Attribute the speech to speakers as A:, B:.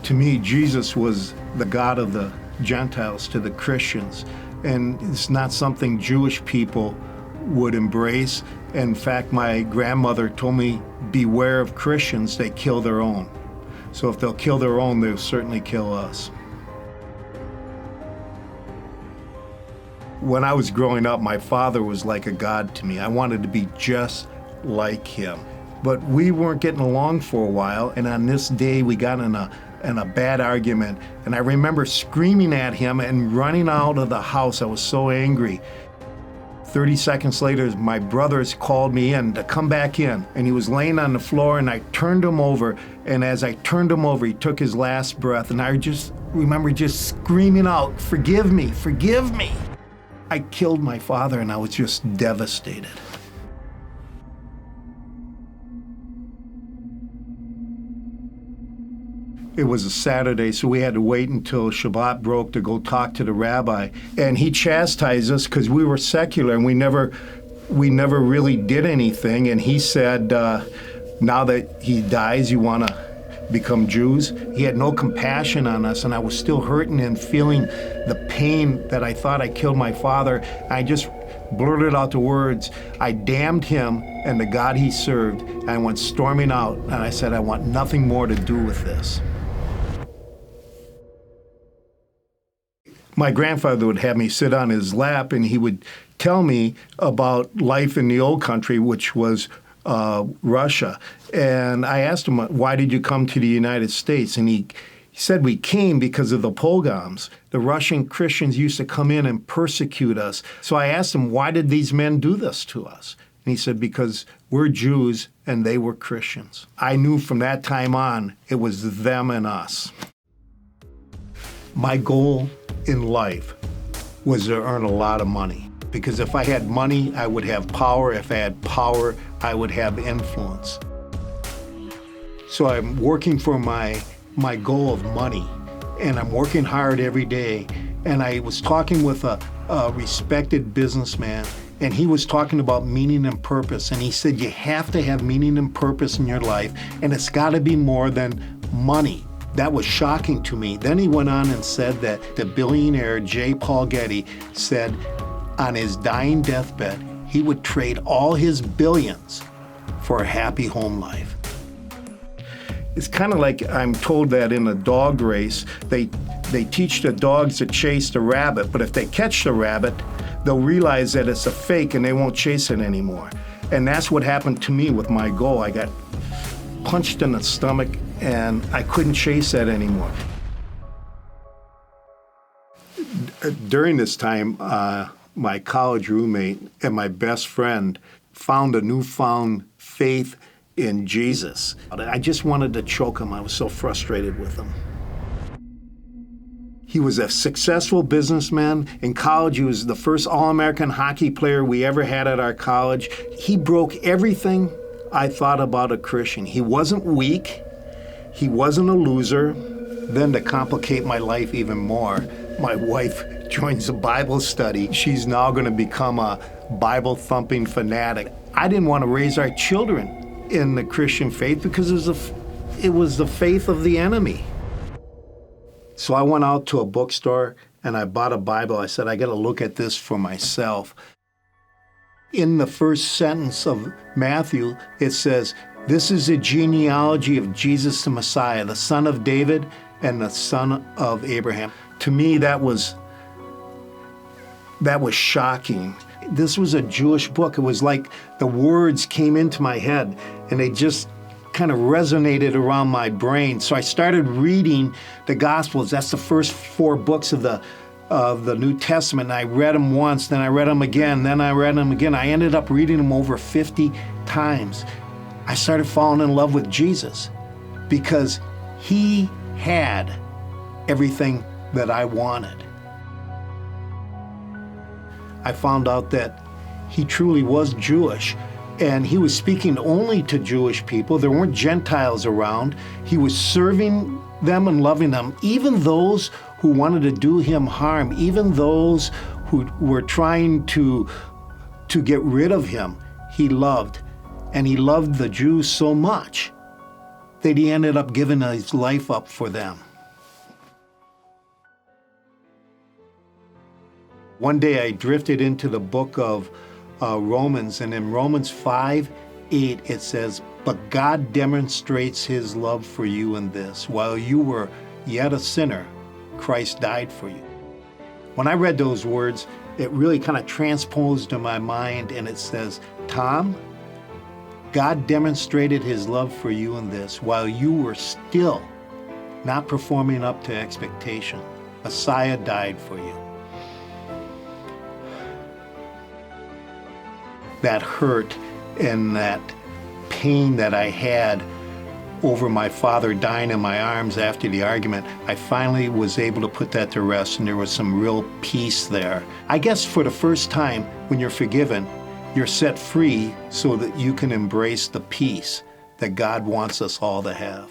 A: To me, Jesus was the God of the Gentiles to the Christians, and it's not something Jewish people would embrace. In fact, my grandmother told me, beware of Christians, they kill their own. So if they'll kill their own, they'll certainly kill us. When I was growing up, my father was like a god to me. I wanted to be just like him. But we weren't getting along for a while, and on this day we got in a bad argument, and I remember screaming at him and running out of the house. I was so angry. 30 seconds later, my brothers called me in to come back in, and he was laying on the floor, and I turned him over, and as I turned him over, he took his last breath, and I just remember just screaming out, "Forgive me, forgive me." I killed my father, and I was just devastated. It was a Saturday, so we had to wait until Shabbat broke to go talk to the rabbi. And he chastised us because we were secular and we never really did anything. And he said, now that he dies, you want to become Jews? He had no compassion on us, and I was still hurting and feeling the pain that I thought I killed my father. I just blurted out the words, I damned him and the God he served. And I went storming out, and I said, I want nothing more to do with this. My grandfather would have me sit on his lap, and he would tell me about life in the old country, which was Russia. And I asked him, why did you come to the United States? And he said, we came because of the pogroms. The Russian Christians used to come in and persecute us. So I asked him, why did these men do this to us? And he said, because we're Jews and they were Christians. I knew from that time on, it was them and us. My goal in life was to earn a lot of money, because if I had money, I would have power. If I had power, I would have influence. So I'm working for my goal of money, and I'm working hard every day. And I was talking with a respected businessman, and he was talking about meaning and purpose. And he said, you have to have meaning and purpose in your life, and it's got to be more than money. That was shocking to me. Then he went on and said that the billionaire J. Paul Getty said on his dying deathbed, he would trade all his billions for a happy home life. It's kind of like I'm told that in a dog race, they teach the dogs to chase the rabbit, but if they catch the rabbit, they'll realize that it's a fake and they won't chase it anymore. And that's what happened to me with my goal. I got punched in the stomach, and I couldn't chase that anymore. During this time, my college roommate and my best friend found a newfound faith in Jesus. I just wanted to choke him. I was so frustrated with him. He was a successful businessman. In college, he was the first All-American hockey player we ever had at our college. He broke everything I thought about a Christian. He wasn't weak. He wasn't a loser. Then to complicate my life even more, my wife joins a Bible study. She's now going to become a Bible-thumping fanatic. I didn't want to raise our children in the Christian faith because it was the faith of the enemy. So I went out to a bookstore and I bought a Bible. I said, I got to look at this for myself. In the first sentence of Matthew, it says, this is the genealogy of Jesus the Messiah, the son of David and the son of Abraham. To me, that was shocking. This was a Jewish book. It was like the words came into my head and they just kind of resonated around my brain. So I started reading the Gospels. That's the first 4 books of the New Testament. And I read them once, then I read them again, then I read them again. I ended up reading them over 50 times. I started falling in love with Jesus because he had everything that I wanted. I found out that he truly was Jewish, and he was speaking only to Jewish people. There weren't Gentiles around. He was serving them and loving them, even those who wanted to do him harm, even those who were trying to get rid of him, he loved. And he loved the Jews so much that he ended up giving his life up for them. One day I drifted into the book of Romans, and in Romans 5:8 it says, "But God demonstrates his love for you in this, while you were yet a sinner, Christ died for you." When I read those words, it really kind of transposed in my mind, and it says, Thom, God demonstrated his love for you in this, while you were still not performing up to expectation. Messiah died for you. That hurt and that pain that I had over my father dying in my arms after the argument, I finally was able to put that to rest, and there was some real peace there. I guess for the first time, when you're forgiven, you're set free so that you can embrace the peace that God wants us all to have.